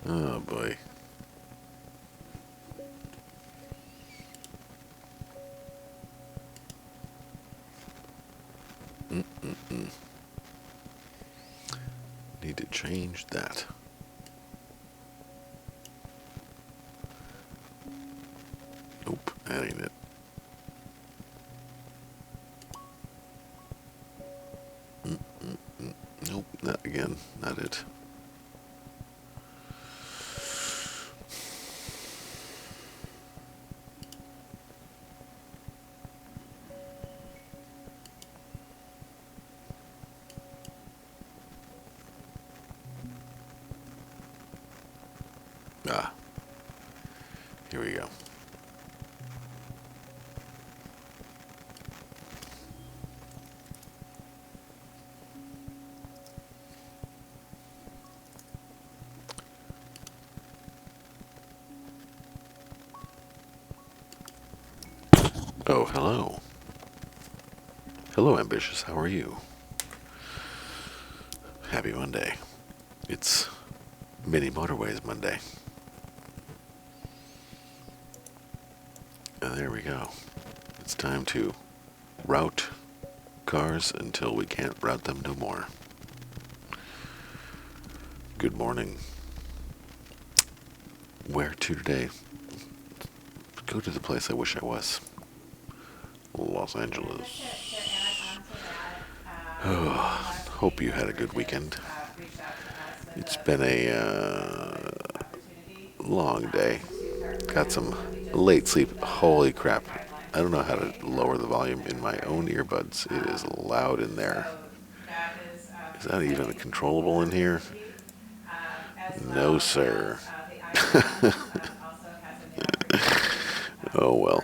Oh boy. Mm-mm-mm. Need to change that. Nope, that ain't it. Mm-mm-mm. Nope, not again. Not it. Ah, here we go. Oh, hello. Hello, Ambitious. How are you? Happy Monday. It's Mini Motorways Monday. There we go. It's time to route cars until we can't route them no more. Good morning. Where to today? Go to the place I wish I was. Los Angeles. Oh, hope you had a good weekend. It's been a long day. Got some late sleep. Holy crap. I don't know how to lower the volume in my own earbuds. It is loud in there. Is that even controllable in here? No, sir. Oh well.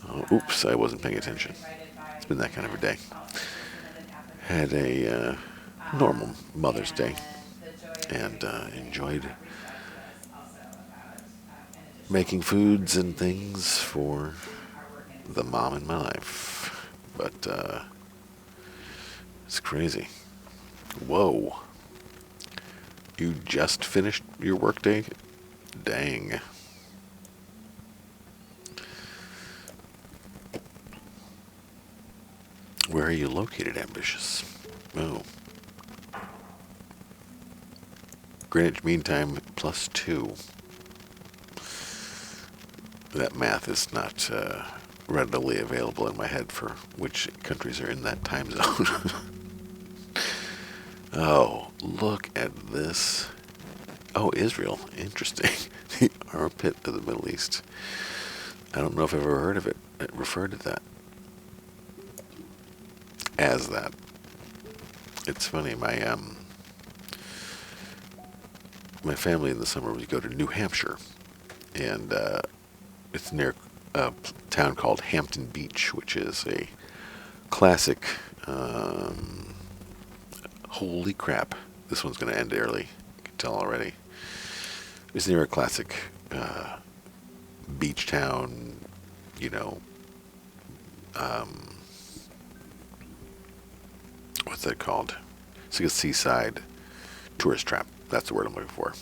Oh, oops, I wasn't paying attention. It's been that kind of a day. Had a normal Mother's Day and enjoyed making foods and things for the mom in my life. But it's crazy. Whoa. You just finished your workday? Dang. Where are you located, Ambitious? Oh. Greenwich Mean Time +2. That math is not readily available in my head for which countries are in that time zone. Oh, look at this. Oh, Israel. Interesting. The armpit of the Middle East. I don't know if I've ever heard of it. It referred to that as that. It's funny. My family in the summer would go to New Hampshire, and it's near a town called Hampton Beach, which is a classic. Holy crap! This one's going to end early. You can tell already. It's near a classic beach town. You know, um, what's that called? It's like a seaside tourist trap. That's the word I'm looking for.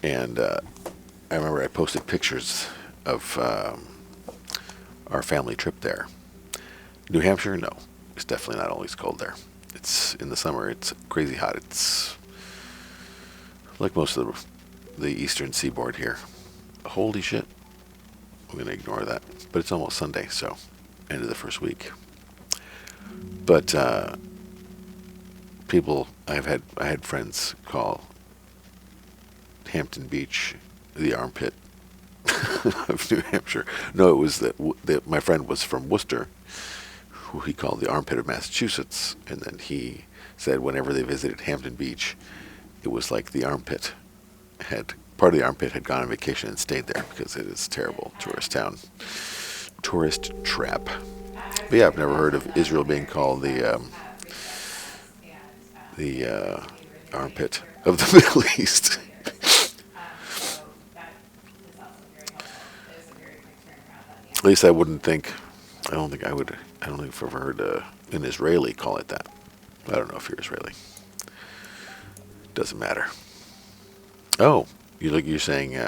And I remember I posted pictures of our family trip there. New Hampshire, no, it's definitely not always cold there. It's in the summer. It's crazy hot. It's like most of the eastern seaboard here. Holy shit! I'm gonna ignore that. But it's almost Sunday, so end of the first week. But I had friends call Hampton Beach the armpit of New Hampshire. No, it was that my friend was from Worcester, who he called the armpit of Massachusetts, and then he said whenever they visited Hampton Beach, it was like the armpit had part of the armpit had gone on vacation and stayed there because it is a terrible tourist town, tourist trap. But yeah, I've never heard of Israel being called the armpit of the Middle East. At least I wouldn't think. I don't think I would. I don't think I've ever heard an Israeli call it that. I don't know if you're Israeli. Doesn't matter. Oh, you're saying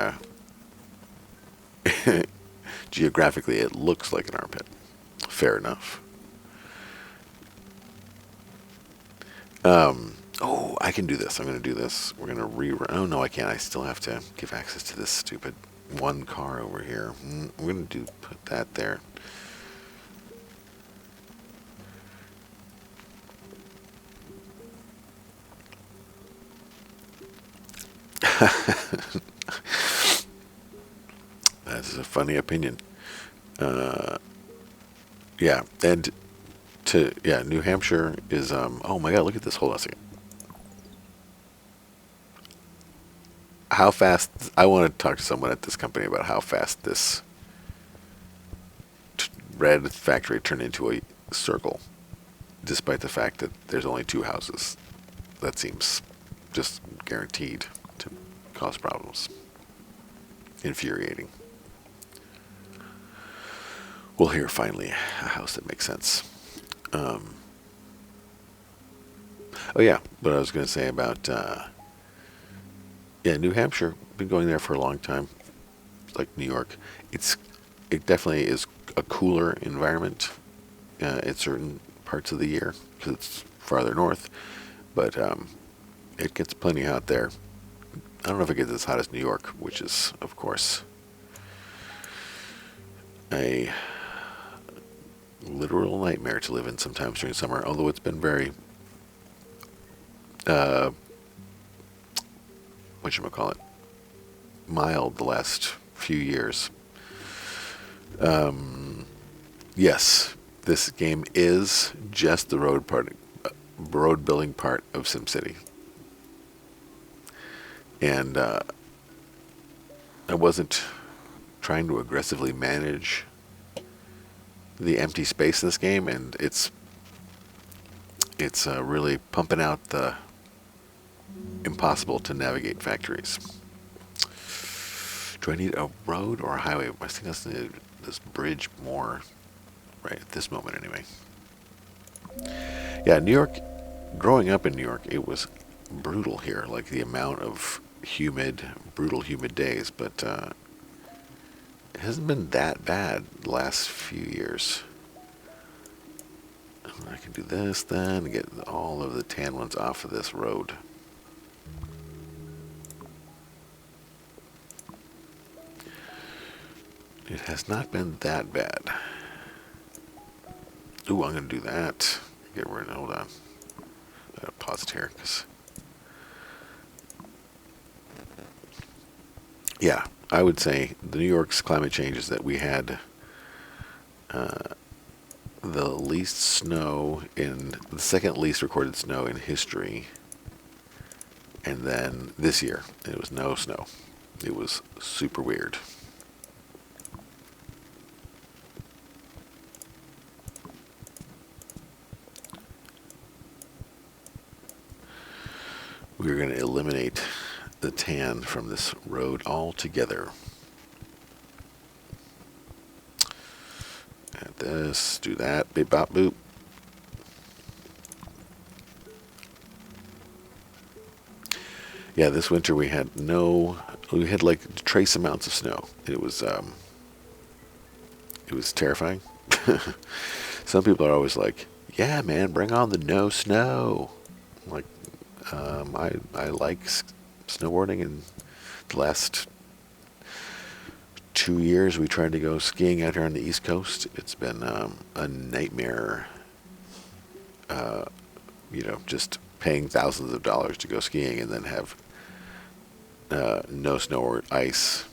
geographically it looks like an armpit. Fair enough. Oh, I can do this. I'm going to do this. We're going to rerun. Oh, no, I can't. I still have to give access to this stupid one car over here. We're going to put that there. That's a funny opinion. Yeah, and New Hampshire is oh my God, look at this. Hold on a second. How fast I want to talk to someone at this company about how fast this red factory turned into a circle, despite the fact that there's only two houses. That seems just guaranteed to cause problems. Infuriating. Well, here finally a house that makes sense. Um, oh yeah, what I was going to say about New Hampshire. Been going there for a long time. Like New York, it definitely is a cooler environment in certain parts of the year because it's farther north. But it gets plenty hot there. I don't know if it gets as hot as New York, which is of course a literal nightmare to live in sometimes during summer. Although it's been very uh, whatchamacallit, mild the last few years. Yes, this game is just the road building part of SimCity, and I wasn't trying to aggressively manage the empty space in this game, and it's really pumping out the impossible to navigate factories. Do I need a road or a highway? I think I need this bridge more right at this moment anyway. Yeah, New York, growing up in New York, it was brutal here, like the amount of brutal humid days, but it hasn't been that bad the last few years. I can do this then and get all of the tan ones off of this road. It has not been that bad. Ooh, I'm going to do that. Get rid of, hold on. I gotta pause it here because, yeah, I would say the New York's climate change is that we had the least snow the second least recorded snow in history, and then this year it was no snow. It was super weird. We're going to eliminate the tan from this road altogether. Add this, do that, beep bop boop. Yeah, this winter we had like trace amounts of snow. It was terrifying. Some people are always like, "Yeah, man, bring on the no snow." I'm like, I like snowboarding, and the last 2 years we tried to go skiing out here on the East Coast. It's been a nightmare. Just paying thousands of dollars to go skiing and then have no snow or ice,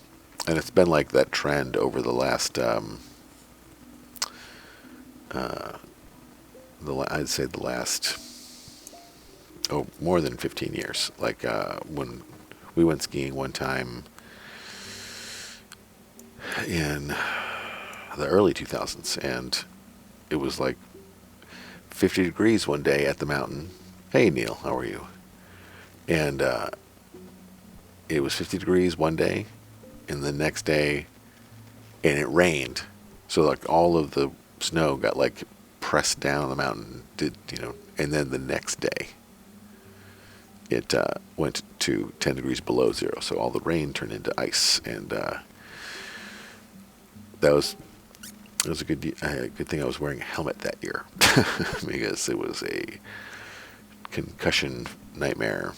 and it's been like that trend over the last I'd say the last more than 15 years. Like when we went skiing one time in the early 2000s, and it was like 50 degrees one day at the mountain. Hey Neil, how are you? And it was 50 degrees one day, and the next day, and it rained. So like all of the snow got like pressed down the mountain. And then the next day, it went to 10 degrees below zero, so all the rain turned into ice, and that was it was a good thing I was wearing a helmet that year because it was a concussion nightmare.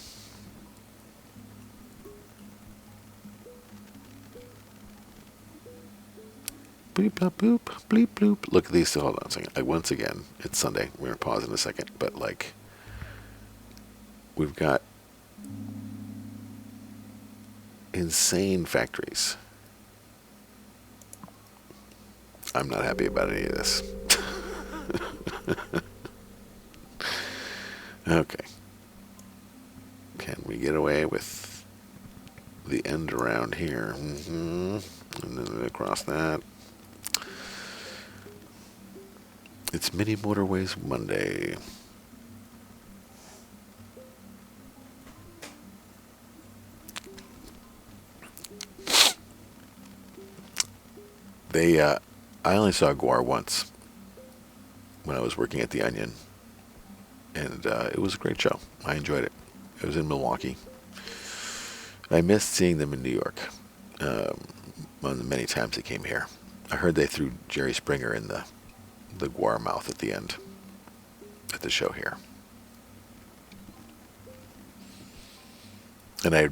Bleep blop boop, bleep bloop. Look at these. Hold on a second. Once again, it's Sunday. We're gonna pause in a second, but like, we've got insane factories. I'm not happy about any of this. Okay. Can we get away with the end around here? And then across that. It's Mini Motorways Monday. I only saw Guar once when I was working at the Onion, and it was a great show. I enjoyed it. It was in Milwaukee. I missed seeing them in New York. One of the many times they came here. I heard they threw Jerry Springer in the Guar mouth at the end at the show here. And I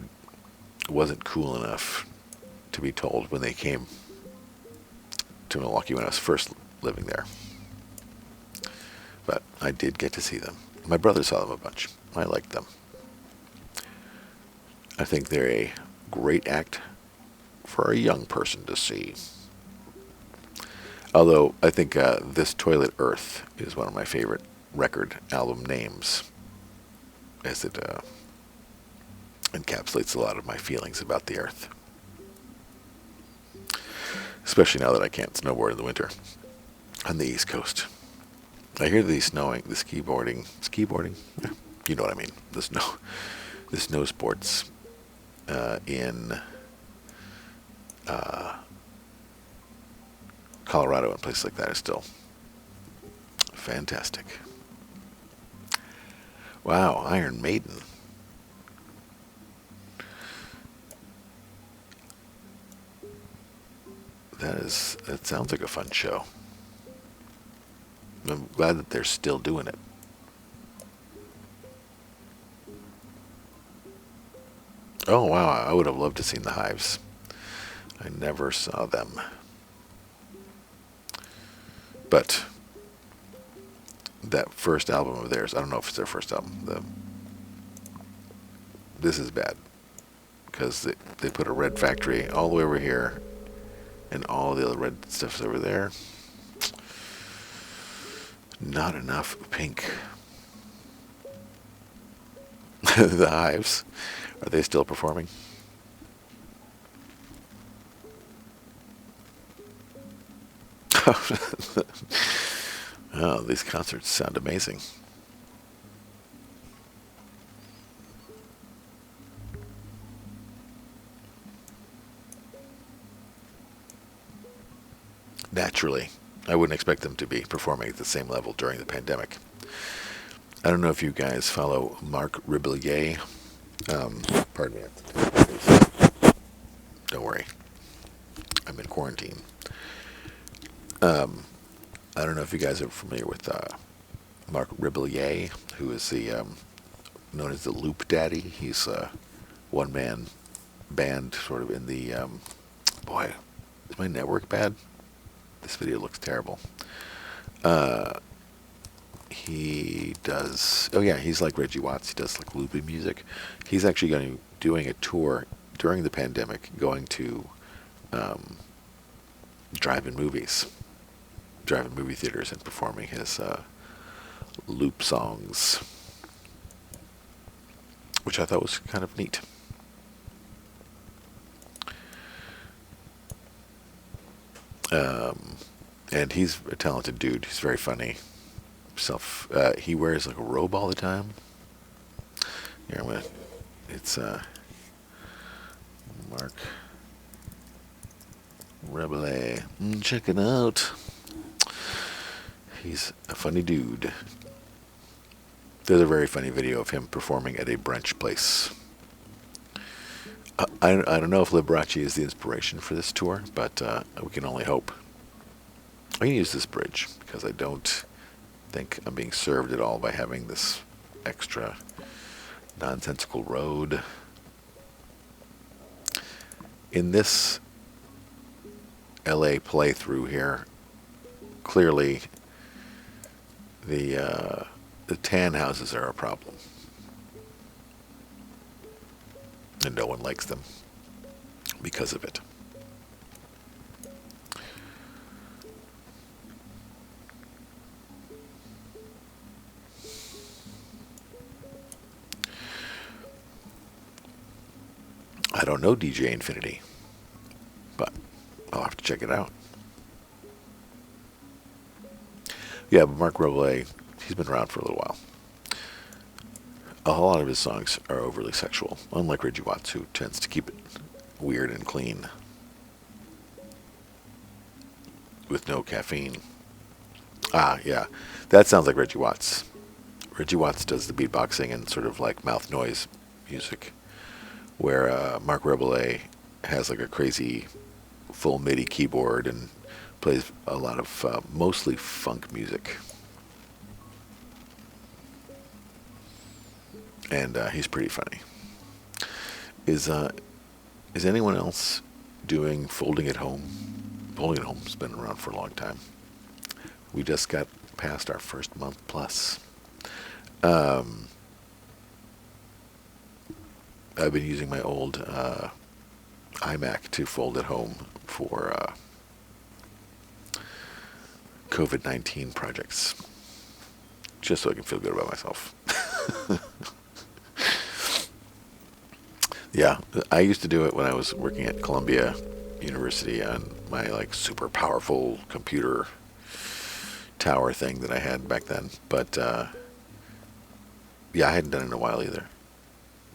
wasn't cool enough to be told when they came to Milwaukee when I was first living there. But I did get to see them. My brother saw them a bunch. I liked them. I think they're a great act for a young person to see. Although I think This Toilet Earth is one of my favorite record album names, as it encapsulates a lot of my feelings about the earth. Especially now that I can't snowboard in the winter on the East Coast. I hear the skiboarding, yeah, you know what I mean, the snow sports in Colorado and places like that is still fantastic. Wow, Iron Maiden. That sounds like a fun show. I'm glad that they're still doing it. Oh wow, I would have loved to seen the Hives. I never saw them. But that first album of theirs, I don't know if it's their first album. This is bad. Because they put a red factory all the way over here, and all the other red stuff's over there. Not enough pink. The Hives, are they still performing? Oh, these concerts sound amazing. Naturally, I wouldn't expect them to be performing at the same level during the pandemic. I don't know if you guys follow Mark Riblier. Pardon me. Don't worry. I'm in quarantine. I don't know if you guys are familiar with Mark Riblier, who is known as the Loop Daddy. He's a one-man band, sort of in the boy. Is my network bad? This video looks terrible. He does. Oh yeah, he's like Reggie Watts. He does like loopy music. He's actually doing a tour during the pandemic, going to drive-in movie theaters, and performing his loop songs, which I thought was kind of neat. And he's a talented dude. He's very funny. He wears like a robe all the time. Here, it's Mark Rebele. Check it out. He's a funny dude. There's a very funny video of him performing at a brunch place. I don't know if Liberace is the inspiration for this tour, but we can only hope. I can use this bridge because I don't think I'm being served at all by having this extra nonsensical road. In this LA playthrough here, clearly the tan houses are a problem, and no one likes them because of it. I don't know DJ Infinity, but I'll have to check it out. Yeah, but Mark Rebillet, he's been around for a little while. A whole lot of his songs are overly sexual, unlike Reggie Watts, who tends to keep it weird and clean with no caffeine. Ah, yeah, that sounds like Reggie Watts. Reggie Watts does the beatboxing and sort of like mouth noise music, where Mark Rebillet has like a crazy full MIDI keyboard and plays a lot of mostly funk music. And he's pretty funny. Is anyone else doing Folding at Home? Folding at Home's been around for a long time. We just got past our first month plus. I've been using my old iMac to fold at home for COVID-19 projects, just so I can feel good about myself. Yeah, I used to do it when I was working at Columbia University on my like super powerful computer tower thing that I had back then. But yeah, I hadn't done it in a while either.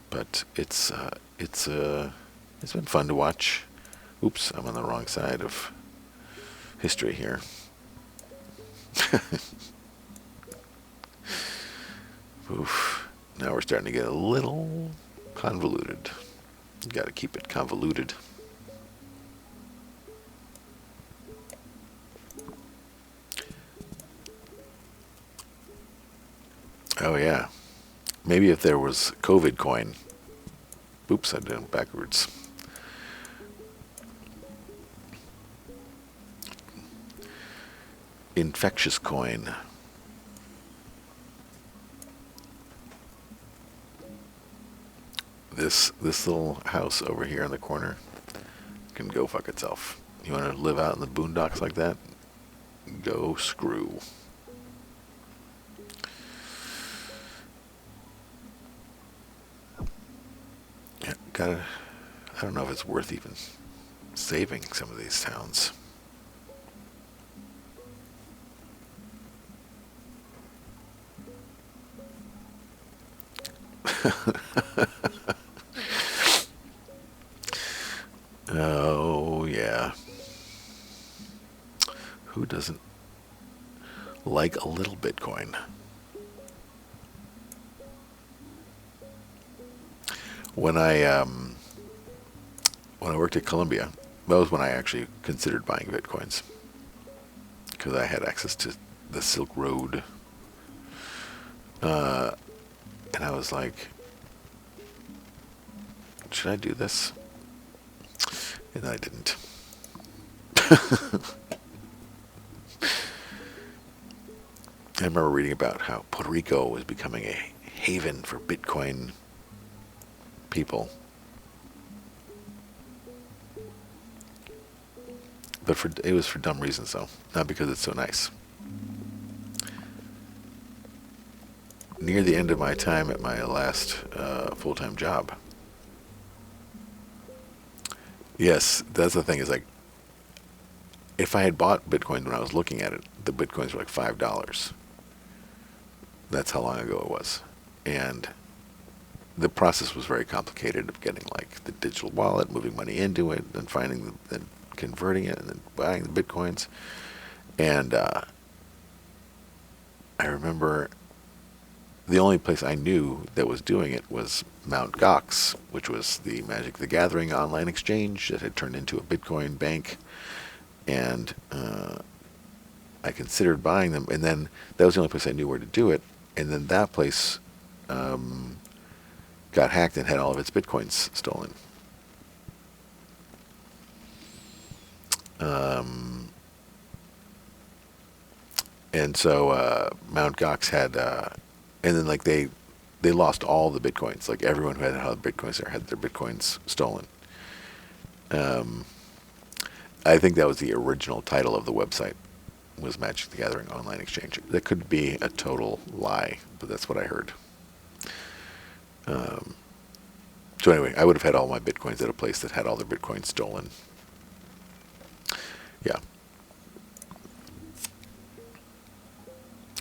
But it's been fun to watch. Oops, I'm on the wrong side of history here. Oof. Now we're starting to get a little convoluted. You got to keep it convoluted. Oh yeah. Maybe if there was COVID coin. Oops, I did it backwards. Infectious coin. This little house over here in the corner can go fuck itself. You want to live out in the boondocks like that? Go screw. Yeah, I don't know if it's worth even saving some of these towns. Oh, yeah. Who doesn't like a little Bitcoin? When I worked at Columbia, that was when I actually considered buying Bitcoins, because I had access to the Silk Road. And I was like, should I do this? And I didn't. I remember reading about how Puerto Rico was becoming a haven for Bitcoin people. But it was for dumb reasons, though, not because it's so nice. Near the end of my time at my last full-time job. Yes, that's the thing, is like, if I had bought Bitcoin when I was looking at it, the Bitcoins were like $5. That's how long ago it was. And the process was very complicated of getting like the digital wallet, moving money into it, and finding then converting it, and then buying the Bitcoins. And I remember the only place I knew that was doing it was Mt. Gox, which was the Magic the Gathering online exchange that had turned into a Bitcoin bank. And I considered buying them, and then that was the only place I knew where to do it. And then that place got hacked and had all of its Bitcoins stolen. And so Mt. Gox had, and then like they lost all the Bitcoins. Like everyone who had Bitcoins there had their Bitcoins stolen. I think that was the original title of the website, was Magic the Gathering Online Exchange. That could be a total lie, but that's what I heard. So anyway, I would have had all my Bitcoins at a place that had all their Bitcoins stolen. Yeah.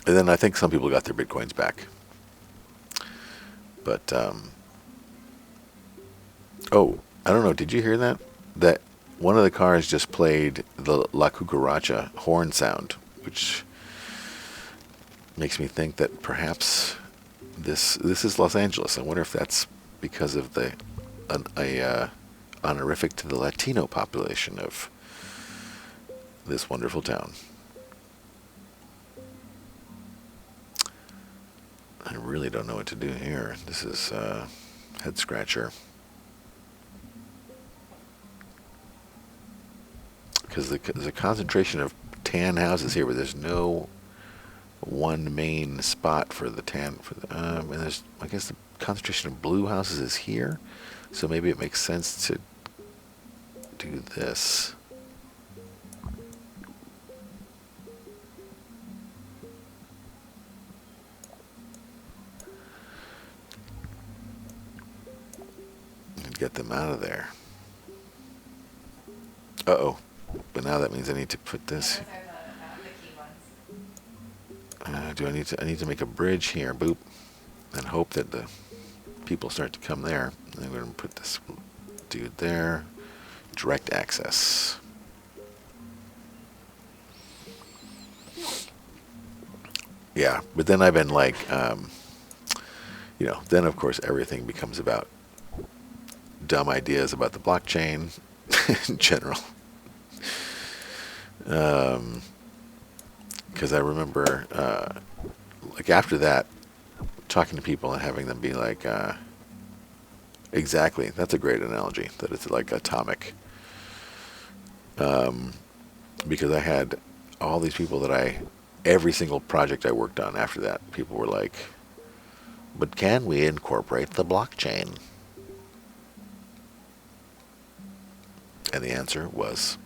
And then I think some people got their Bitcoins back. But, oh, I don't know, did you hear that? That one of the cars just played the La Cucaracha horn sound, which makes me think that perhaps this is Los Angeles. I wonder if that's because of the honorific to the Latino population of this wonderful town. I really don't know what to do here. This is head scratcher. Because there's a concentration of tan houses here, but there's no one main spot for the tan. And there's, I guess, the concentration of blue houses is here, so maybe it makes sense to do this. And get them out of there. Uh-oh. But now that means I need to put this. I need to make a bridge here, boop, and hope that the people start to come there. And I'm going to put this dude there. Direct access. Yeah, but then I've been like, then of course everything becomes about dumb ideas about the blockchain in general. Because I remember, like after that, talking to people and having them be like, exactly, that's a great analogy, that it's like atomic. Because I had all these people that every single project I worked on after that, people were like, but can we incorporate the blockchain? And the answer was,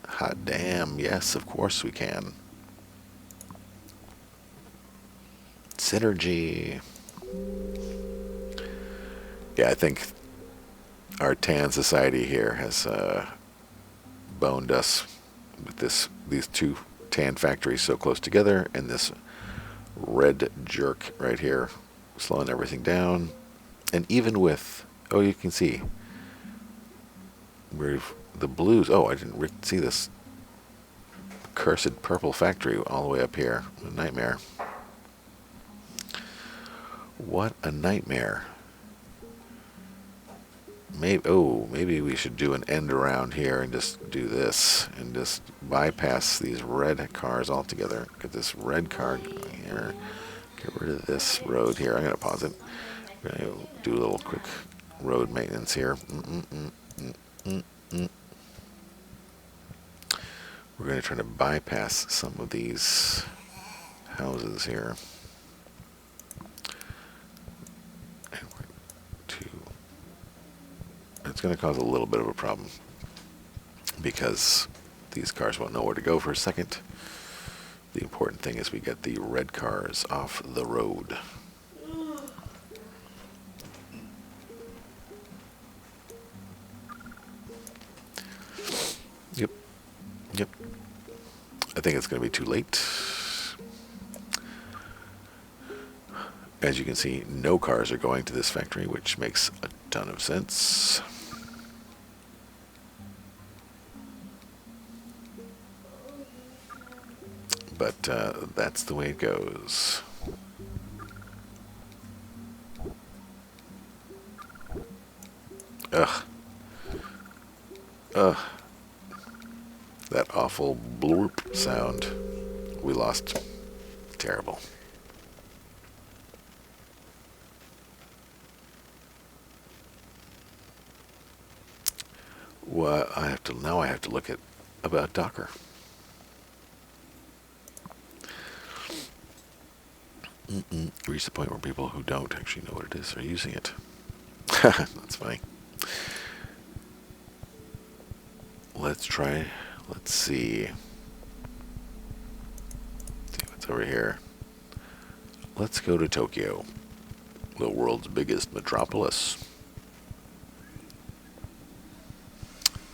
hot damn, yes, of course we can. Synergy. Yeah, I think our tan society here has boned us with these two tan factories so close together, and this red jerk right here slowing everything down. And even with, oh, you can see the blues. Oh, I didn't see this cursed purple factory all the way up here. A nightmare. What a nightmare. Maybe we should do an end around here and just do this and just bypass these red cars altogether. Get this red car going here. Get rid of this road here. I'm going to pause it. I'm going to do a little quick road maintenance here. We're going to try to bypass some of these houses here. It's going to cause a little bit of a problem because these cars won't know where to go for a second. The important thing is we get the red cars off the road. Yep. I think it's going to be too late. As you can see, no cars are going to this factory, which makes a ton of sense. But that's the way it goes. That awful blurp sound we lost. Terrible. Well, I have to look at about Docker. Reach the point where people who don't actually know what it is are using it. That's funny. Let's try. Let's see. See what's over here. Let's go to Tokyo, the world's biggest metropolis.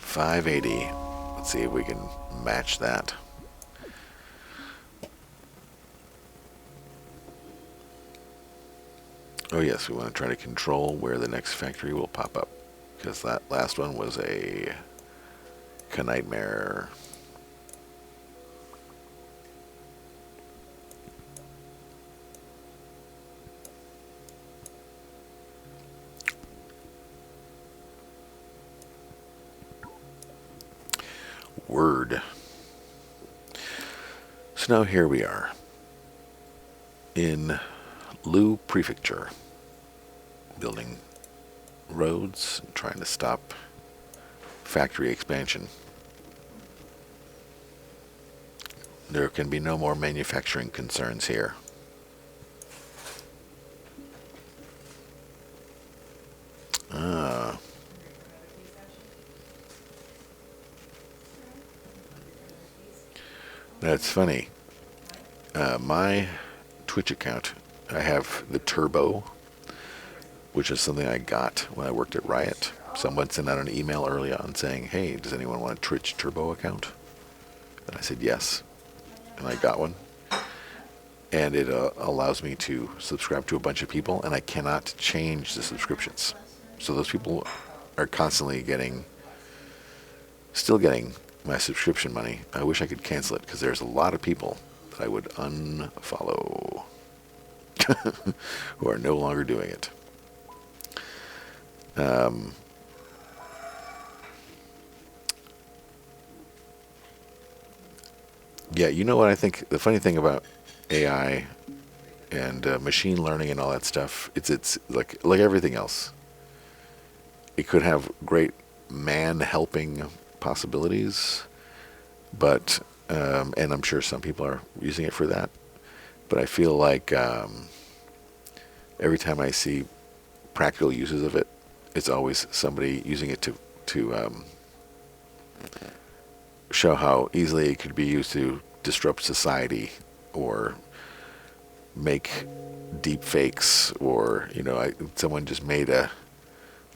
580. Let's see if we can match that. Oh yes, we want to try to control where the next factory will pop up, because that last one was a nightmare. Word. So now here we are in Lu Prefecture, building roads, trying to stop factory expansion. There can be no more manufacturing concerns here. Ah. That's funny. My Twitch account, I have the Turbo, which is something I got when I worked at Riot. Someone sent out an email early on saying, hey, does anyone want a Twitch Turbo account? And I said yes, and I got one. And it allows me to subscribe to a bunch of people, and I cannot change the subscriptions. So those people are constantly still getting my subscription money. I wish I could cancel it, because there's a lot of people that I would unfollow who are no longer doing it. Yeah, you know what I think? The funny thing about AI and machine learning and all that stuff, it's like everything else. It could have great man helping possibilities, but and I'm sure some people are using it for that. But I feel like every time I see practical uses of it, it's always somebody using it to show how easily it could be used to disrupt society, or make deep fakes, or someone just made a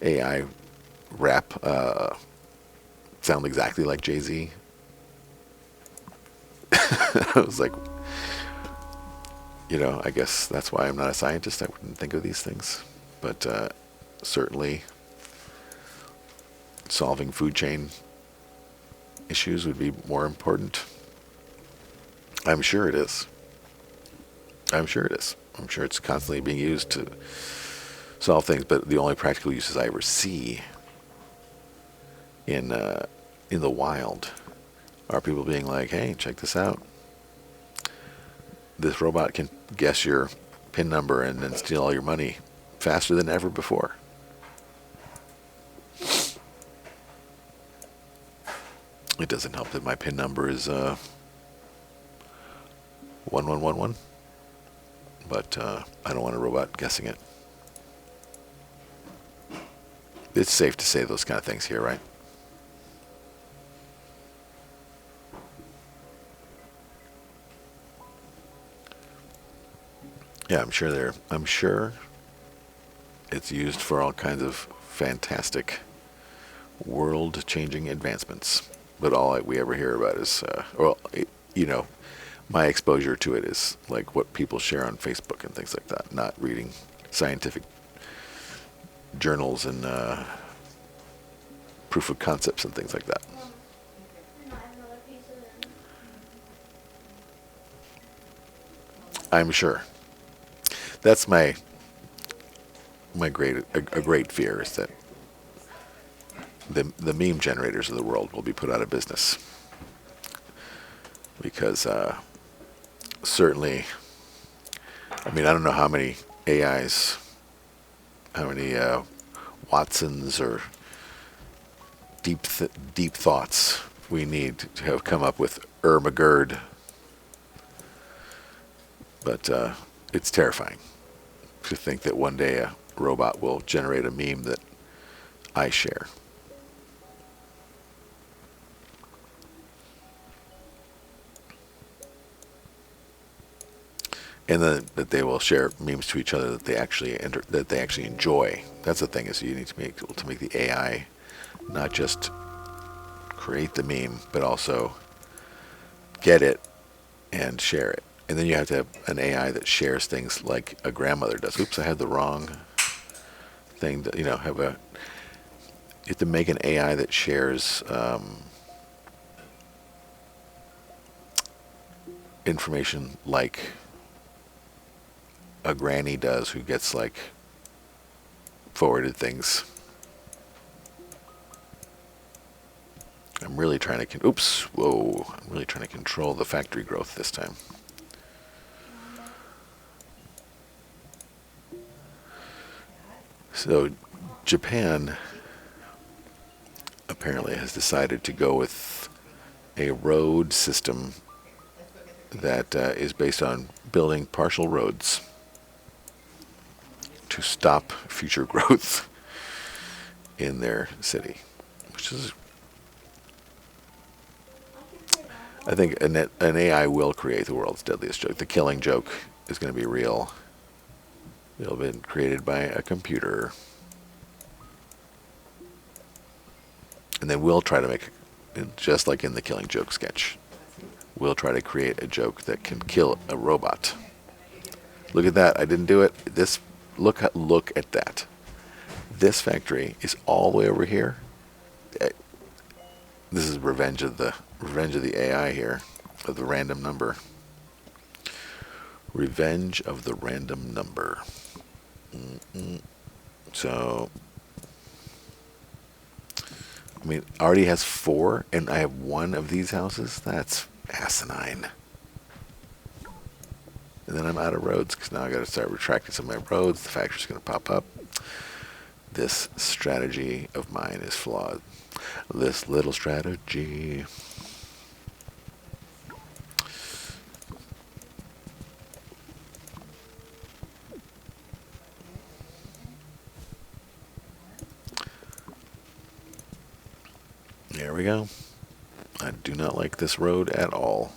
AI rap sound exactly like Jay-Z. I was like, I guess that's why I'm not a scientist. I wouldn't think of these things, but certainly solving food chain issues would be more important. I'm sure it is. I'm sure it is. I'm sure it's constantly being used to solve things, but the only practical uses I ever see in the wild are people being like, hey, check this out. This robot can guess your PIN number and then steal all your money faster than ever before. It doesn't help that my PIN number is 1111, but I don't want a robot guessing it. It's safe to say those kind of things here, right? Yeah, I'm sure it's used for all kinds of fantastic world-changing advancements. But all we ever hear about is, my exposure to it is like what people share on Facebook and things like that, not reading scientific journals and proof of concepts and things like that. I'm sure. That's my great fear, is that the meme generators of the world will be put out of business because certainly, I mean, I don't know how many AIs, how many Watsons or deep thoughts we need to have come up with Ermagerd, but it's terrifying to think that one day a robot will generate a meme that I share. And then that they will share memes to each other that they actually enjoy. That's the thing, is you need to make the AI not just create the meme, but also get it and share it. And then you have to have an AI that shares things like a grandmother does. Oops, I had the wrong thing. You have to make an AI that shares information like a granny does, who gets like forwarded things. I'm really trying to I'm really trying to control the factory growth this time. So Japan apparently has decided to go with a road system that is based on building partial roads to stop future growth in their city, which is, I think an AI will create the world's deadliest joke. The Killing Joke is going to be real. It'll have been created by a computer. And then we'll try to make, just like in the Killing Joke sketch, we'll try to create a joke that can kill a robot. Look at that. I didn't do it. Look at that. This factory is all the way over here. This is revenge of the AI here, of the random number. Revenge of the random number. So, I mean, already has 4, and I have 1 of these houses. That's asinine. And then I'm out of roads, because now I got to start retracting some of my roads. The factory's going to pop up. This strategy of mine is flawed. This little strategy. There we go. I do not like this road at all.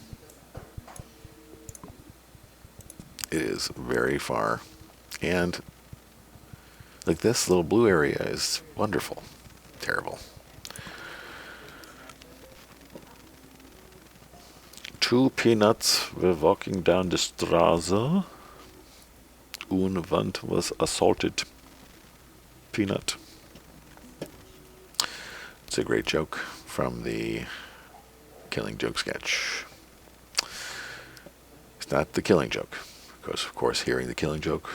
It is very far. And like this little blue area is wonderful. Terrible. 2 peanuts were walking down the Straße. Und was assaulted peanut. It's a great joke from the Killing Joke sketch. It's not the Killing Joke, because of course hearing the Killing Joke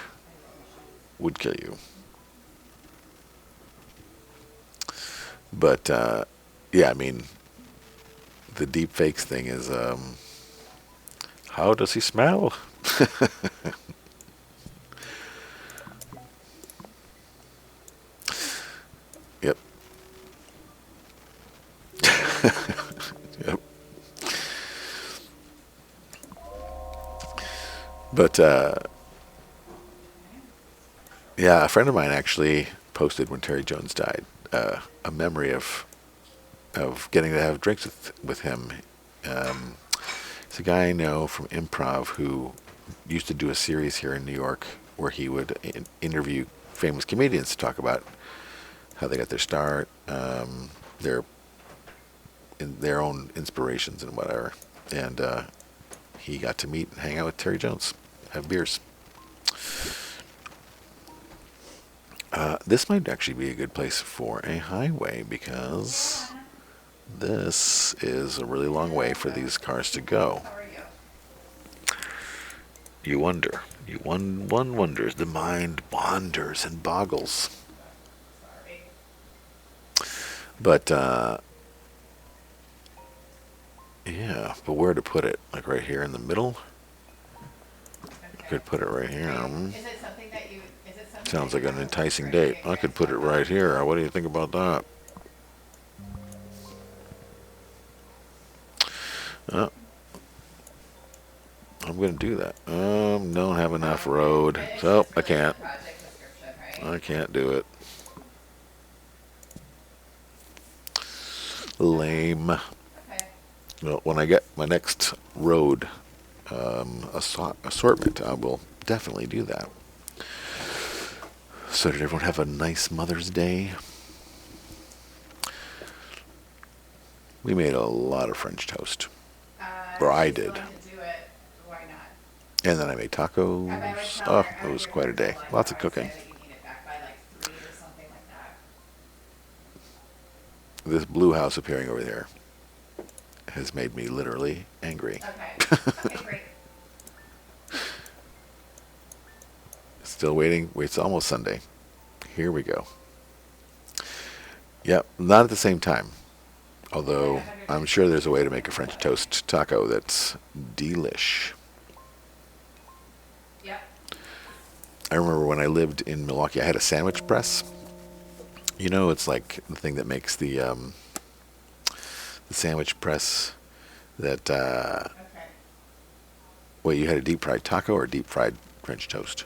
would kill you. But yeah, I mean, the deep fakes thing is, how does he smell? Yep. Yep. But yeah, a friend of mine actually posted when Terry Jones died a memory of getting to have drinks with him. It's a guy I know from improv who used to do a series here in New York where he would interview famous comedians to talk about how they got their start, their own inspirations and whatever. And he got to meet and hang out with Terry Jones, have beers. This might actually be a good place for a highway, because this is a really long way for these cars to go. You wonder. One wonders. The mind wanders and boggles. But yeah, but where to put it? Like right here in the middle? I Okay. could put it right here. Is it something that Sounds you like want an to like enticing bring your date. great I could put it grandson right up here. What to? do you think about that? Uh, I'm going to do that. Don't have enough Oh, okay. road, It's so just I really the can't. project description, right? I can't do it. Lame. Okay. Well, when I get my next road assortment, I will definitely do that. So did everyone have a nice Mother's Day? We made a lot of French toast. Or If I she's did. willing to do it, why not? And then I made I would tacos. tell Oh, her, it I would was give quite her a a day. deadline Lots though. of I'd cooking. say that you need it back by like 3 or something like that. This blue house appearing over there has made me literally angry. Okay. Okay, great. Still waiting. Wait, it's almost Sunday. Here we go. Yep, not at the same time. Well, like Although I'm sure there's a way to make a 150 French what? toast taco that's delish. Yep. I remember when I lived in Milwaukee, I had a sandwich press. You know, it's like the thing that makes the sandwich press that. Okay. Wait, you had a deep fried taco or deep fried French toast?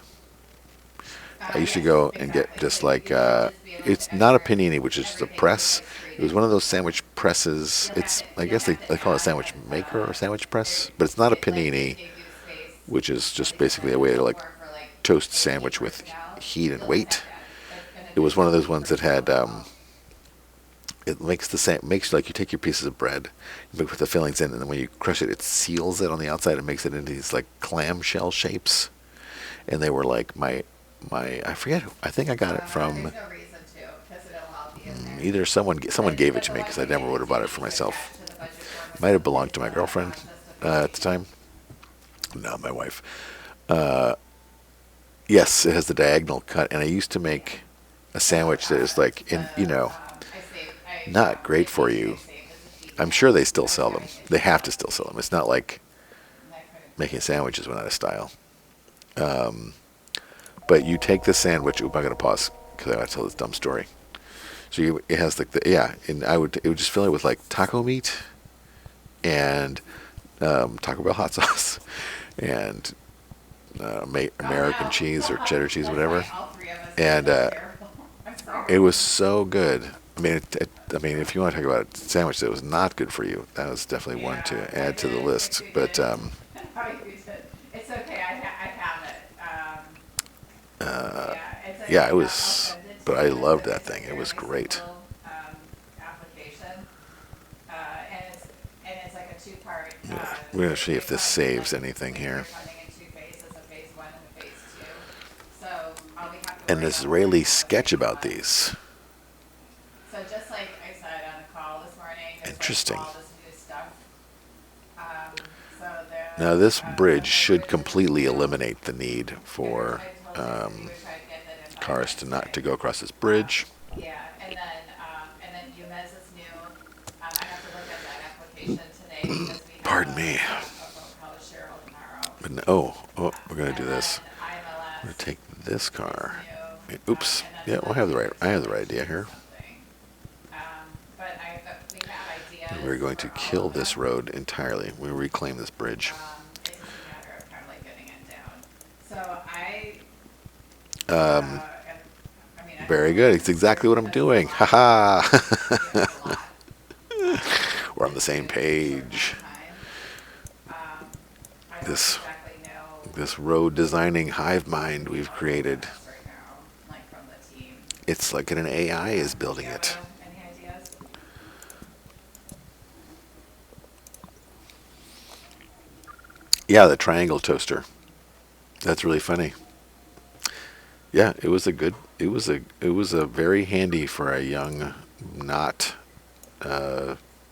I used to Yes, go and get exactly. So just like you should just be able to it's not a export panini, which is the everything just press. like It straight was one of into. those sandwich presses. It's I You'll guess have to they call it a add sandwich maker or sandwich press, but it's not a it like it panini, gives you space which is at just the basically a kitchen way to like for like toast key sandwich with personnel. heat and You'll just weight. have to add an It was one additional of those key ones that personnel had as well. it makes makes like you take your pieces of bread, you put the fillings in, and then when you crush it, it seals it on the outside and makes it into these like clamshell shapes. And they were like my I forget. I think I got it There's from no reason to because it'll all be in there. either someone gave it But to the me one because I thing that never would you have do bought it need for to attach myself. to the budget form It is might have belonged to my the girlfriend at the justification. time. No, my wife. Yes, it has the diagonal cut, and I used to make a So sandwich that is like in I saved. not great It for basically you. I saved as a I'm PDF. sure they still I was sell them. having They issues have to still sell uploading, them. It's not like and I couldn't do making it. sandwiches went out of style. But you take the sandwich. Oop, I'm gonna pause because I want to tell this dumb story. So it has like the yeah, and it would just fill it with like taco meat and Taco Bell hot sauce and Oh American no, cheese or cheddar cheese, that's why whatever. all three of us said And that's terrible. I'm it sorry. was so good. I mean, I mean, if you want to talk about a sandwich that was not good for you, that was definitely one Yeah, to I add to the did. list. You But did. Oh, you did. It's okay. I have it. Yeah, it's yeah, it okay. I'll was. send it to But you. I loved It's that a thing. It was fairly great. simple application, and it's like a two-part Yeah, we're gonna see if this refund. saves Like anything you're here. refunding in two phases, a phase one and a phase two. So all we have to An worry about is Israeli finding out what sketch phase about one. these. So just like I said on the call this morning, there's like Interesting. all this new stuff. So Now this bridge the should bridge is completely new. eliminate the need for I told Jason we would try to get that in by cars to not to Wednesday. go across this Um, bridge. yeah, and then UMES is new. I have to look at that application today because we have Pardon me. a phone call with Cheryl tomorrow. But we're gonna do And then this. I'm gonna IMLS take this is car. new, Oops. and that's Yeah, another I have the right. year I till have the like right idea June here. something. We have And ideas we're going for to all kill of this them. road entirely. We reclaim this bridge. It's just a matter of kind of like getting it down. So Um, I mean, I have very no good. reason It's to fear exactly what I'm because it's a doing. lot. Haha. It's a lot We're on to the do same in such a short amount page. of time. I don't This exactly know this road designing hive mind we've all the created. steps right now, like from the team. It's like an AI is Do building you have it. any ideas? Yeah, the triangle toaster. That's really funny. Yeah, it was a good. It was a very handy for a young, not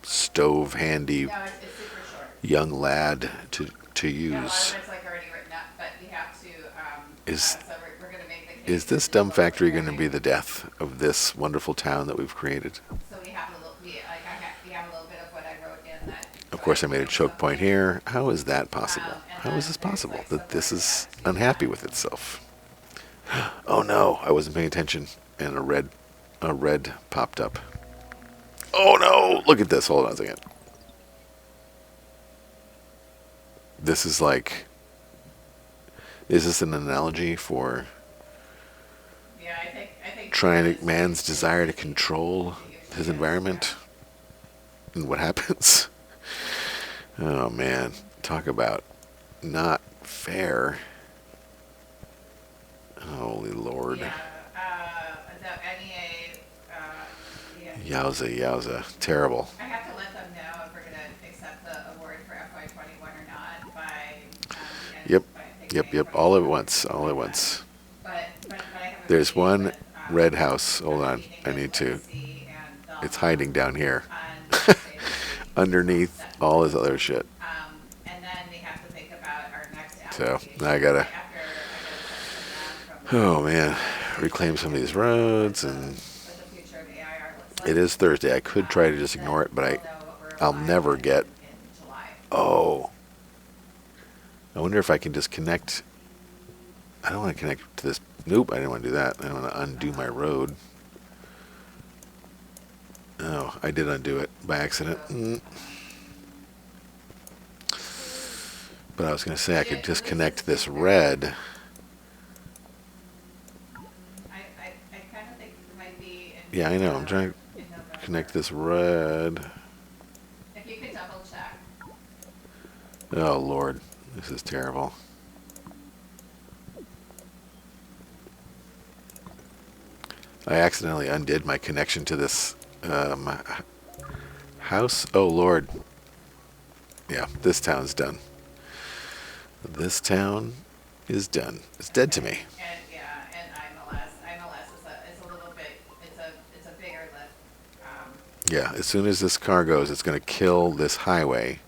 stove handy No, it's super short. young lad to Yeah, a lot of use. it's like already written up, but we have to, Is so we're gonna make the is case this to dumb local factory going to be area. the death of this wonderful town that we've created? So we have to course, I made a choke point here. How is that possible? And How then is this there's possible like that some this more is tabs unhappy with itself? Oh no, I wasn't paying attention, and a red popped up. Oh no! Look at this. Hold on a second. This is like, is this an analogy for Yeah, I think trying because to, man's it's desire to busy, control it usually his is, environment and what happens? Oh man, talk about not fair. Holy Lord. Yeah, the NEA, yeah. Yowza, yowza. Terrible. I have to let them know if we're gonna accept the award for FY '21 or not by, the end, Yep, by, I think, yep, May yep. All at 27th, once, all at something like that. once. But I have a There's meeting one with, red house. I Hold have a on. meeting I with need to. Legacy and It's Velma hiding down here. on Wednesday this week. Underneath That- all his other shit. And then we have to think about our next So, application. now I gotta. After I get a sense from them, Oh man. Reclaim some of these roads, and what the future of AIR looks like. it is Thursday. I could try to just ignore it, but We'll know what we're I'll applying never in get. July. Oh. I wonder if I can just connect. I don't want to connect to this. Nope, I didn't want to do that. I don't want to undo my road. Oh, I did undo it by accident. But I was going to say I could just connect this red. I kind of think it might be in. Yeah, I know. I'm trying to in November. connect this red. If you could double check. Oh, Lord. This is terrible. I accidentally undid my connection to this house. Oh, Lord. Yeah, this town's done. This town is done. It's dead to me. And yeah, and IMLS is a little bit, it's a bigger lift. Yeah, as soon as this car goes, it's going to kill this highway.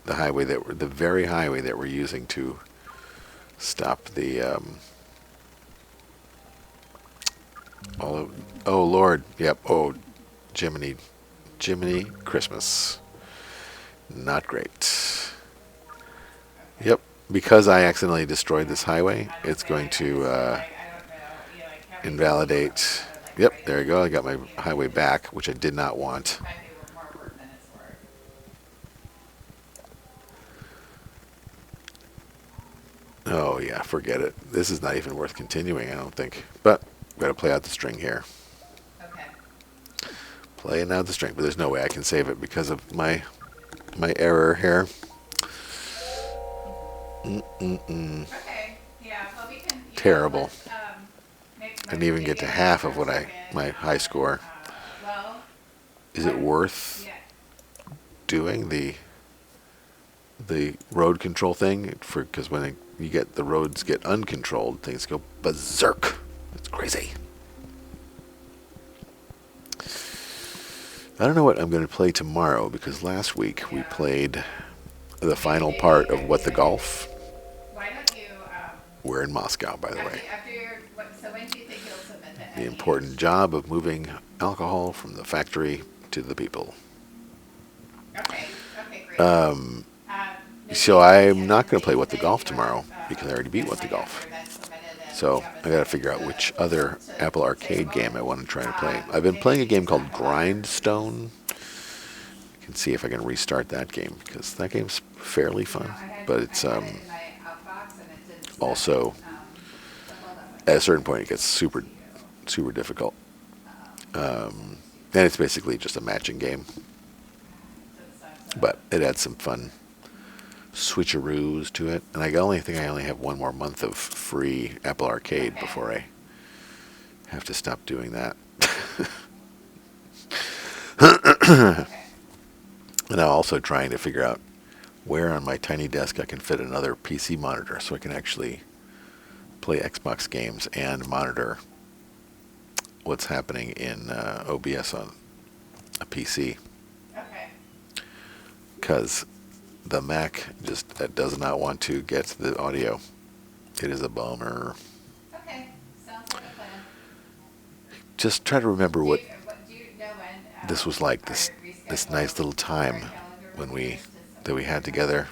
The very highway that we're using to stop the, oh Lord, yep, oh, Jiminy Christmas. Not great. Yep, because I accidentally destroyed this highway, it's going to, I don't know, can't invalidate. Yep, there you go, I got my highway back, which I did not want. Might be more work than it's worth. Oh yeah, forget it. This is not even worth continuing, I don't think. But we've got to play out the string here. Okay. Playing out the string, but there's no way I can save it because of my error here. Okay, yeah, well, we can. Terrible. Let's, I didn't even get to half of what my high score. Well. Is it worth Yeah. doing the road control thing? Because when you get the roads get uncontrolled, things go berserk. It's crazy. I don't know what I'm going to play tomorrow because last week we played the final part of What the Golf. Why don't you, We're in Moscow, by the way. so when do you think you'll submit the The important job of moving alcohol from the factory to the people. Okay, great. So I'm not going to play What the Golf tomorrow because I already beat What the Golf. So I got to figure out which other Apple Arcade game I want to try to play. I've been playing a game called Grindstone. I can see if I can restart that game because that game's fairly fun, but it's also at a certain point it gets super difficult. And it's basically just a matching game, but it adds some fun switcheroos to it. And I only have one more month of free Apple Arcade before I have to stop doing that. And I'm also trying to figure out where on my tiny desk I can fit another PC monitor so I can actually play Xbox games and monitor what's happening in OBS on a PC. Okay. Because the Mac just does not want to get the audio. It is a bummer. Okay, sounds like a plan. Just try to remember what Do you know when? this was like, this nice little time. Calendar when we had together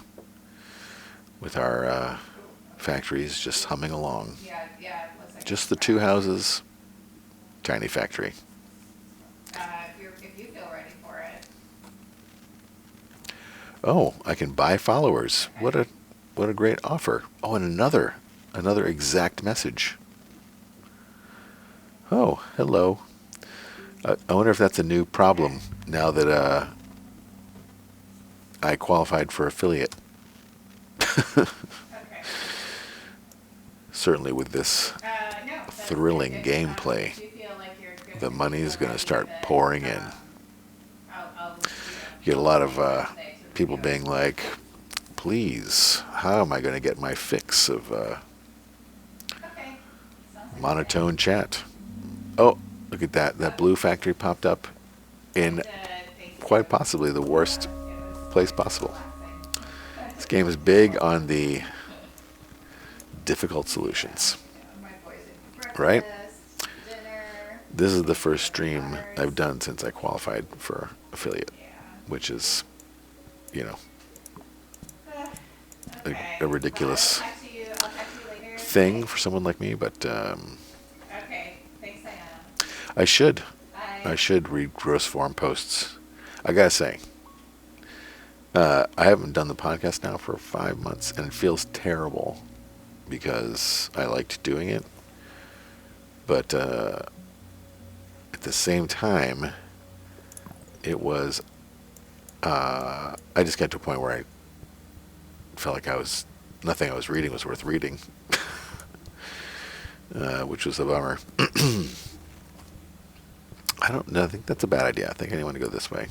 with our factories just humming along. Yeah, yeah, it looks like Just it's the two crowded. houses, tiny factory. If you feel ready for it. Oh, I can buy followers. Okay. What a great offer. Oh, and another exact message. Oh, hello. I wonder if that's a new problem now that I qualified for affiliate. Okay. Certainly with this No, thrilling gameplay, if you feel like you're good the to money feel is going to ready start with it, pouring in. I'll You get a I'll lot send of you one today to people review. being like, please, how am I going to get my fix of Okay, sounds like a monotone plan. chat? Oh, look at that. That blue factory popped up I in did, thank you. quite possibly the worst It was place nice and possible. relaxing. This game is big on the difficult solutions, Yeah, my boys ate right? breakfast, dinner, This is the first got their stream I've butters. done since I qualified for affiliate, Yeah. which is, you know, Okay. a Well, I will ridiculous talk to you. I'll talk to you later thing today. for someone like me, but Okay. Thanks, Diana. I should. I Bye. should read gross form posts. I gotta say, I haven't done the podcast now for 5 months, and it feels terrible because I liked doing it. But at the same time, it was. I just got to a point where I felt like nothing I was reading was worth reading, which was a bummer. I don't know. I think that's a bad idea. I think I want to go this way.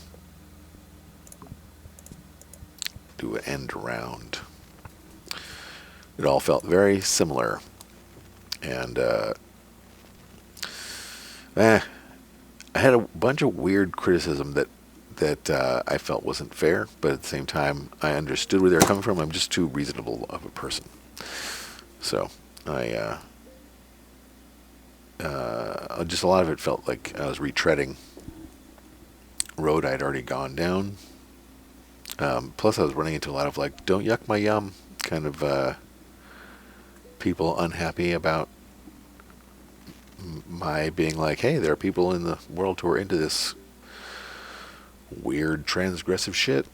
Do an end round. It all felt very similar, and I had a bunch of weird criticism that I felt wasn't fair, but at the same time, I understood where they were coming from. I'm just too reasonable of a person, so I just a lot of it felt like I was retreading road I'd already gone down. Plus, I was running into a lot of like "don't yuck my yum" kind of people unhappy about my being like, hey, there are people in the world who are into this weird transgressive shit.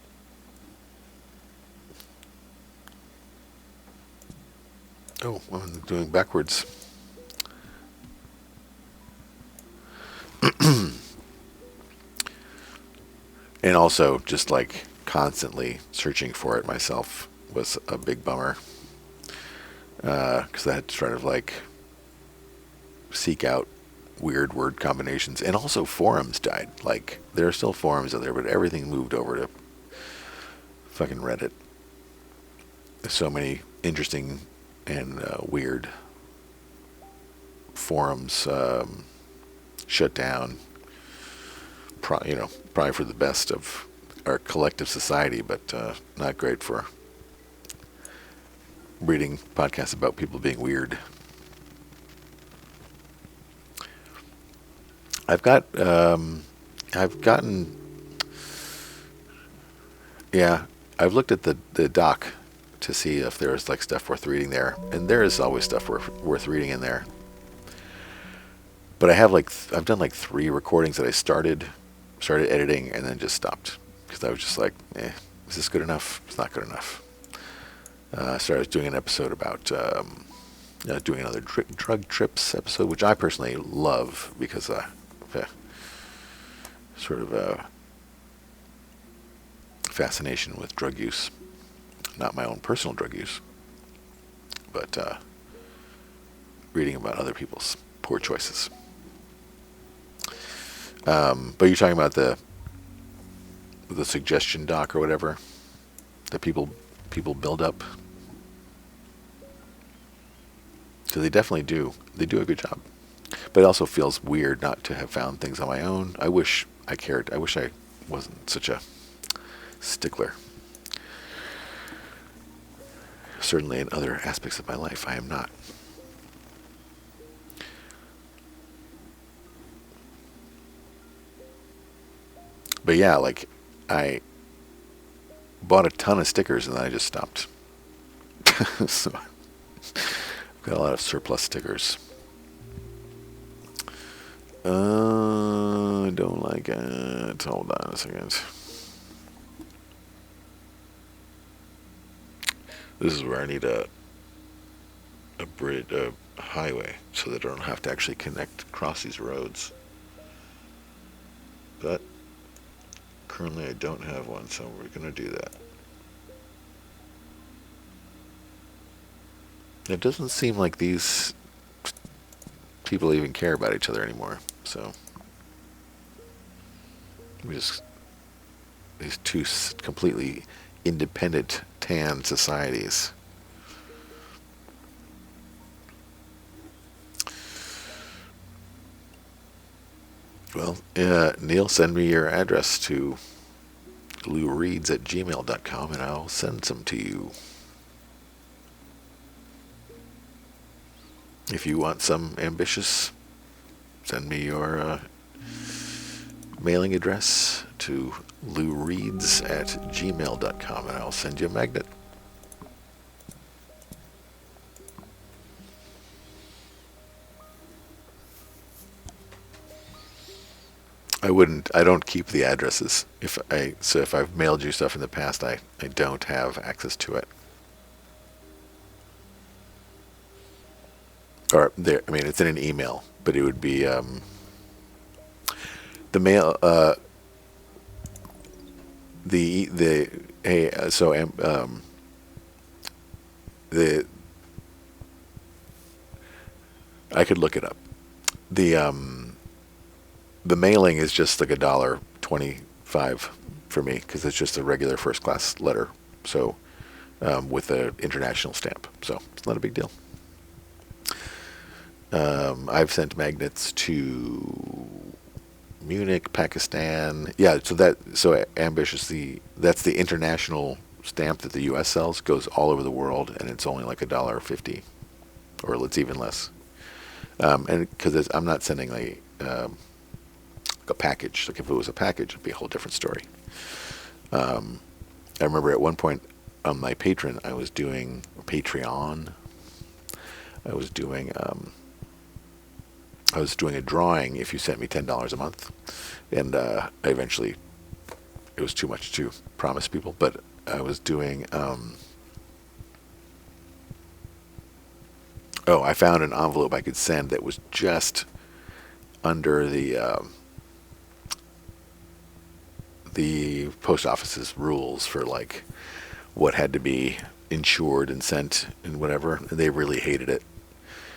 Oh, I'm doing backwards. And also, just like constantly searching for it myself was a big bummer. Because I had to sort of like seek out weird word combinations. And also, forums died. Like, there are still forums out there, but everything moved over to fucking Reddit. So many interesting and weird forums shut down. Probably for the best of our collective society, but not great for reading podcasts about people being weird. I've gotten, yeah, I've looked at the doc to see if there's like stuff worth reading there, and there is always stuff worth reading in there. But I've done like 3 recordings that I started editing and then just stopped because I was just like, is this good enough? It's not good enough. So I was doing an episode about doing another drug trips episode, which I personally love because sort of a fascination with drug use. Not my own personal drug use, but reading about other people's poor choices. But you're talking about the suggestion doc or whatever that people build up. So they definitely do. They do a good job. But it also feels weird not to have found things on my own. I wish I cared. I wish I wasn't such a stickler. Certainly in other aspects of my life, I am not. But yeah, like I bought a ton of stickers and then I just stopped. So I've got a lot of surplus stickers. I don't like it. Hold on a second. This is where I need a bridge, a highway, so that I don't have to actually cross these roads. But currently I don't have one, so we're going to do that. It doesn't seem like these people even care about each other anymore, so these two completely independent tan societies. Well, Neil, send me your address to loureeds@gmail.com and I'll send some to you. If you want some ambitious, send me your mailing address to loureeds@gmail.com and I'll send you a magnet. I don't keep the addresses. If I've mailed you stuff in the past, I don't have access to it. Or there, I mean, it's in an email, but it would be the mail. The hey, so the I could look it up. The mailing is just like $1.25 for me because it's just a regular first class letter. So with an international stamp, so it's not a big deal. I've sent magnets to Munich, Pakistan. Yeah, so ambitious. That's the international stamp that the U.S. sells. Goes all over the world, and it's only like $1.50, or it's even less. And because I'm not sending like a package. Like if it was a package, it'd be a whole different story. I remember at one point on my Patreon, I was doing a drawing if you sent me $10 a month, and I eventually, it was too much to promise people, but I was doing. I found an envelope I could send that was just under the post office's rules for like what had to be insured and sent and whatever. And they really hated it.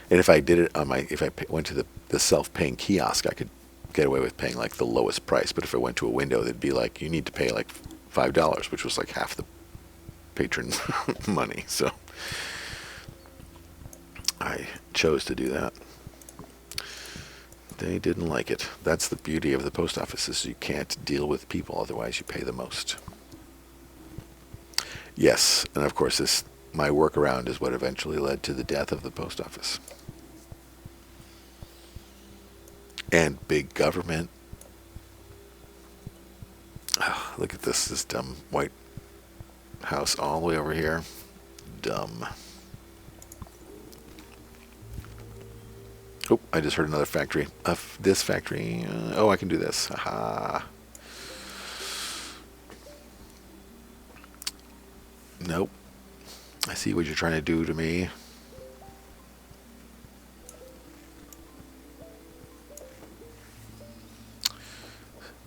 And if I did it if I went to the self-paying kiosk, I could get away with paying like the lowest price. But if I went to a window, they'd be like, you need to pay like $5, which was like half the patron money. So I chose to do that. They didn't like it. That's the beauty of the post office, is you can't deal with people, otherwise you pay the most. Yes, and of course my workaround is what eventually led to the death of the post office. And big government. Oh, look at this dumb white house all the way over here. Dumb. Oh, I just heard another factory. This factory. I can do this. Haha. Nope. I see what you're trying to do to me.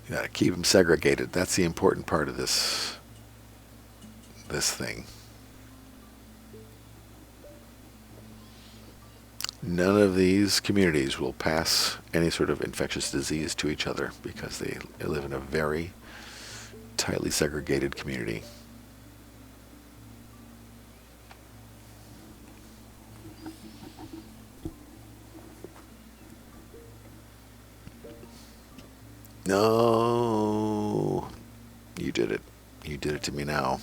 You gotta keep them segregated. That's the important part of this thing. None of these communities will pass any sort of infectious disease to each other because they live in a very tightly segregated community. No, you did it. You did it to me now.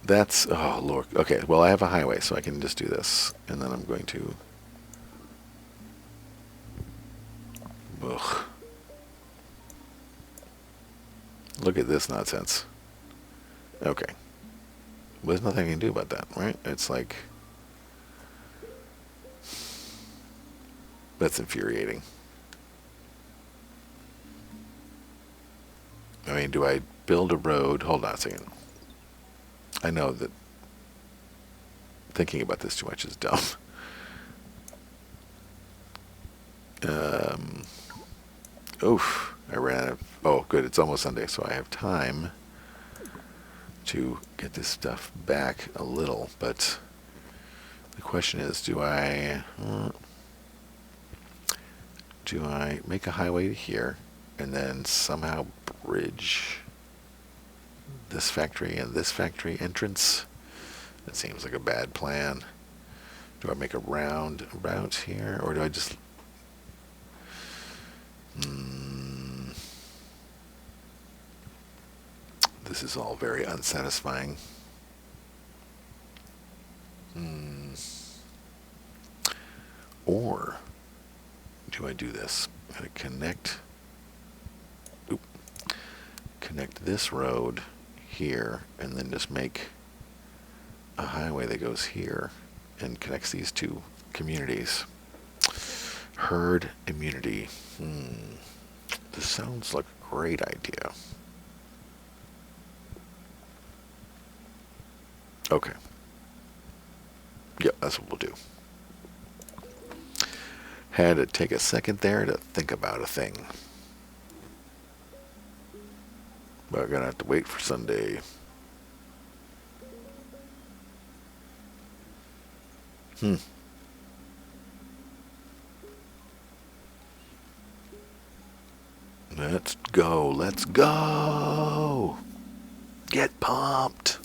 That's, oh Lord. Okay, well I have a highway, so I can just do this, and then I'm going to. Ugh. Look at this nonsense. Okay. Well, there's nothing I can do about that, right? It's like, that's infuriating. I mean, do I build a road? Hold on a second. I know that thinking about this too much is dumb. Um, Oof, I ran out of, oh good, it's almost Sunday, so I have time to get this stuff back a little, but the question is, do I make a highway to here and then somehow bridge this factory and this factory entrance? That seems like a bad plan. Do I make a roundabout here, or do I just this is all very unsatisfying. Or do I do this? I'm going to connect this road here, and then just make a highway that goes here and connects these two communities. Herd immunity. This sounds like a great idea. Okay. Yep, that's what we'll do. Had to take a second there to think about a thing. But I'm gonna have to wait for Sunday. Let's go. Let's go. Get pumped.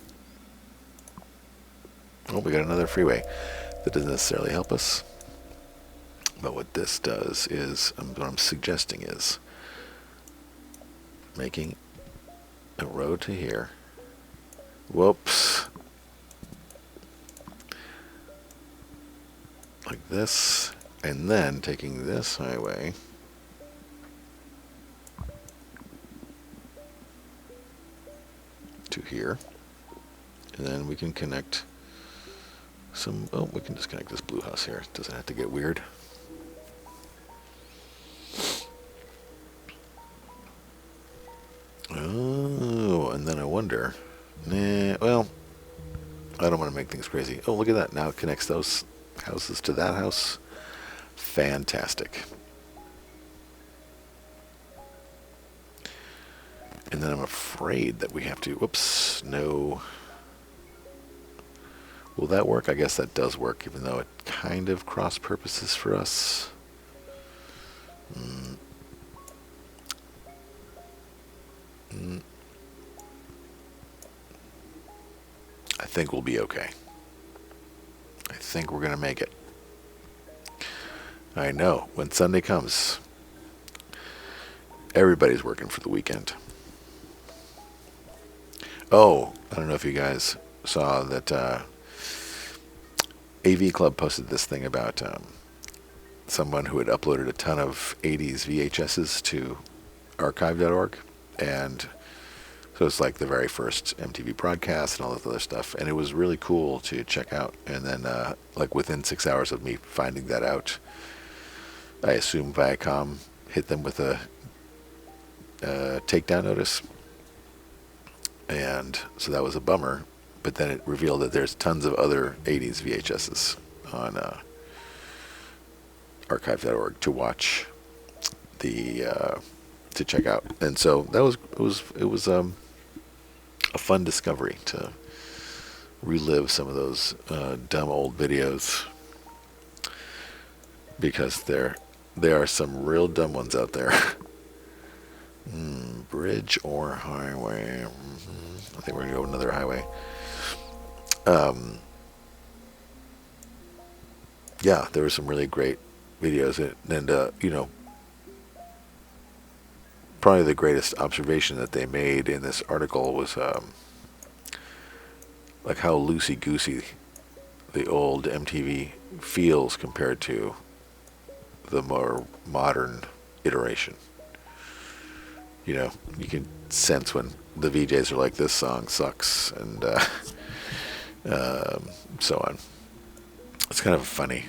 Oh, we got another freeway. That doesn't necessarily help us. But what this does is, what I'm suggesting is making a road to here. Whoops. Like this. And then taking this highway to here. And then we can connect we can just connect this blue house here. It doesn't have to get weird. Oh, and then I wonder, well, I don't want to make things crazy. Oh, look at that. Now it connects those houses to that house. Fantastic. And then I'm afraid that we have to, whoops, no. Will that work? I guess that does work, even though it kind of cross purposes for us. I think we'll be okay. I think we're going to make it. I know, when Sunday comes, everybody's working for the weekend. Oh, I don't know if you guys saw that AV Club posted this thing about someone who had uploaded a ton of 80s VHSs to archive.org, and so it's like the very first MTV broadcast and all this other stuff, and it was really cool to check out. And then like within 6 hours of me finding that out, I assume Viacom hit them with a takedown notice, and so that was a bummer. But then it revealed that there's tons of other 80s VHSs on archive.org to watch, to check out. And so that was a fun discovery to relive some of those dumb old videos, because there are some real dumb ones out there. Bridge or highway? I think we're gonna go another highway. Yeah, there were some really great videos, and probably the greatest observation that they made in this article was like how loosey-goosey the old MTV feels compared to the more modern iteration. you can sense when the VJs are like, this song sucks, and so on. It's kind of a funny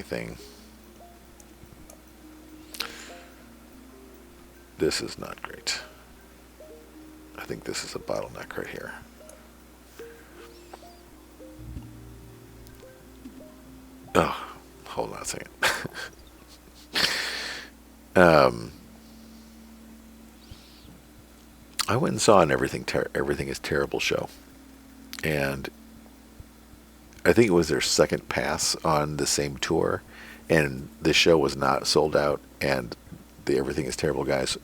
thing. This is not great. I think this is a bottleneck right here. Oh, hold on a second. I went and saw an Everything is Terrible show, and I think it was their second pass on the same tour, and the show was not sold out, and the Everything is Terrible guys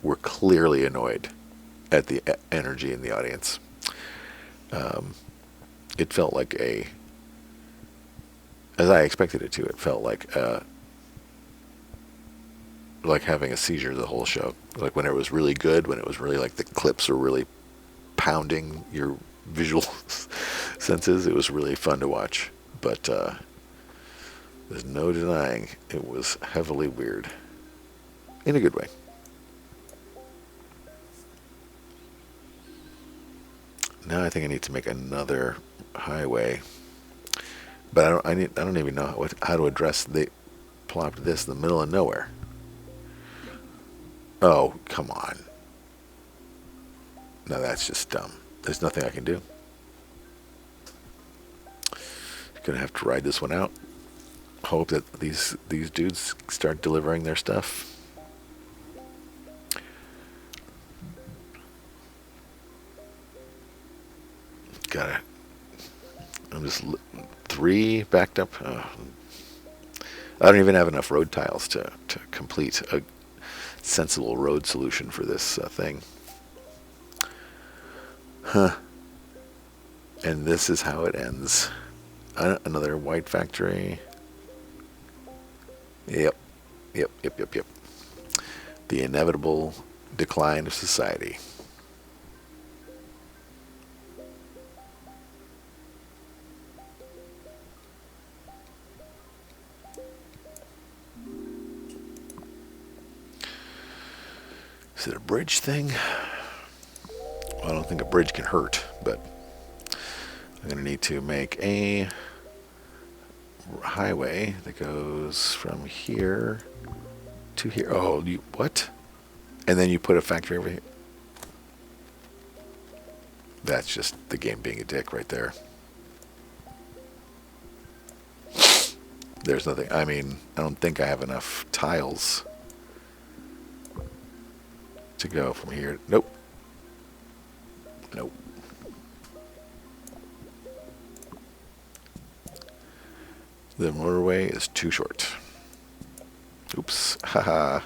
were clearly annoyed at the energy in the audience. It felt like as I expected it to, it felt like having a seizure the whole show. Like when it was really good, when it was really like the clips were really pounding your visual senses, it was really fun to watch. But there's no denying it was heavily weird. In a good way. Now I think I need to make another highway. But I don't even know how to address they plopped this in the middle of nowhere. Oh, come on. No, that's just dumb. There's nothing I can do. Gonna have to ride this one out. Hope that these dudes start delivering their stuff. I'm just 3 backed up. Oh. I don't even have enough road tiles to complete a sensible road solution for this thing. Huh. And this is how it ends. Another white factory. Yep. The inevitable decline of society. Is it a bridge thing? Well, I don't think a bridge can hurt, but I'm going to need to make a highway that goes from here to here. Oh, what? And then you put a factory over here? That's just the game being a dick right there. There's nothing. I mean, I don't think I have enough tiles to go from here. Nope. The motorway is too short. Oops. Haha.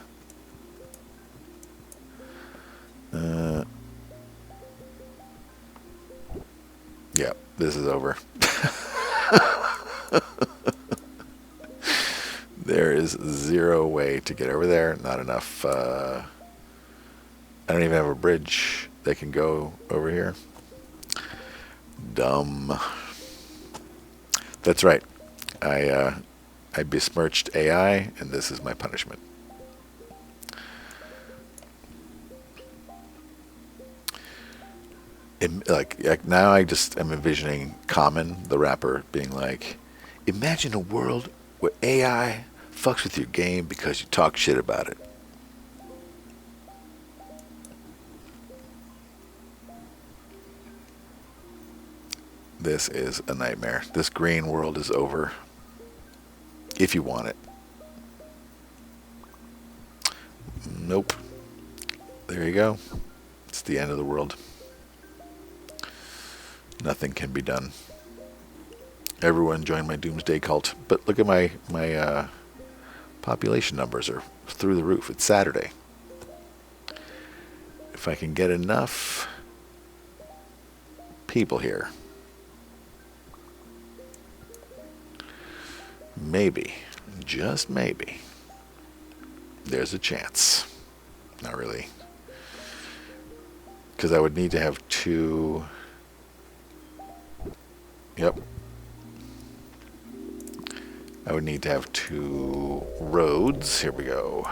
Yeah, this is over. There is zero way to get over there. Not enough. I don't even have a bridge that can go over here. Dumb. That's right. I besmirched AI, and this is my punishment. Like now, I just am envisioning Common, the rapper, being like, "Imagine a world where AI fucks with your game because you talk shit about it." This is a nightmare. This green world is over. If you want it. Nope. There you go. It's the end of the world. Nothing can be done. Everyone join my doomsday cult. But look at my population numbers are through the roof. It's Saturday. If I can get enough people here, maybe, just maybe, there's a chance. Not really. Because I would need to have 2... Yep. I would need to have 2 roads. Here we go.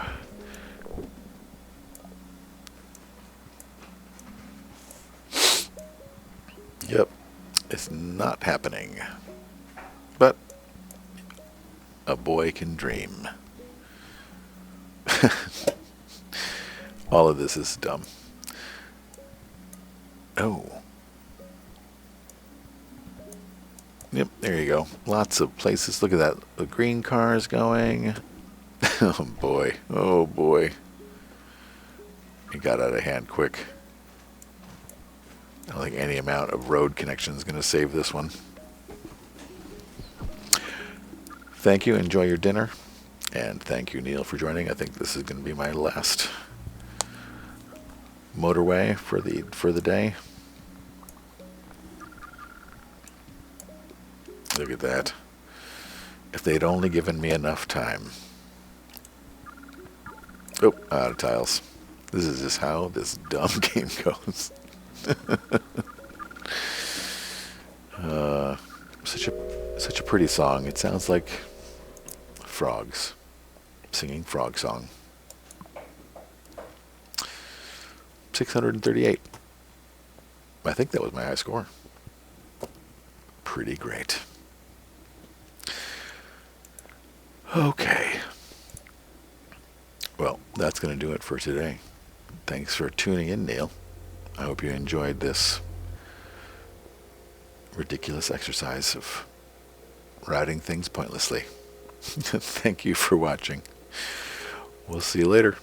It's not happening. But a boy can dream. All of this is dumb. Oh. Yep, there you go. Lots of places. Look at that. The green car is going. Oh boy. Oh boy. It got out of hand quick. I don't think any amount of road connection is going to save this one. Thank you. Enjoy your dinner. And thank you, Neil, for joining. I think this is going to be my last motorway for the day. Look at that. If they'd only given me enough time. Oh, out of tiles. This is just how this dumb game goes. Such a pretty song. It sounds like frogs singing frog song. 638. I think that was my high score. Pretty great. Okay. Well, that's going to do it for today. Thanks for tuning in, Neil. I hope you enjoyed this ridiculous exercise of routing things pointlessly. Thank you for watching. We'll see you later.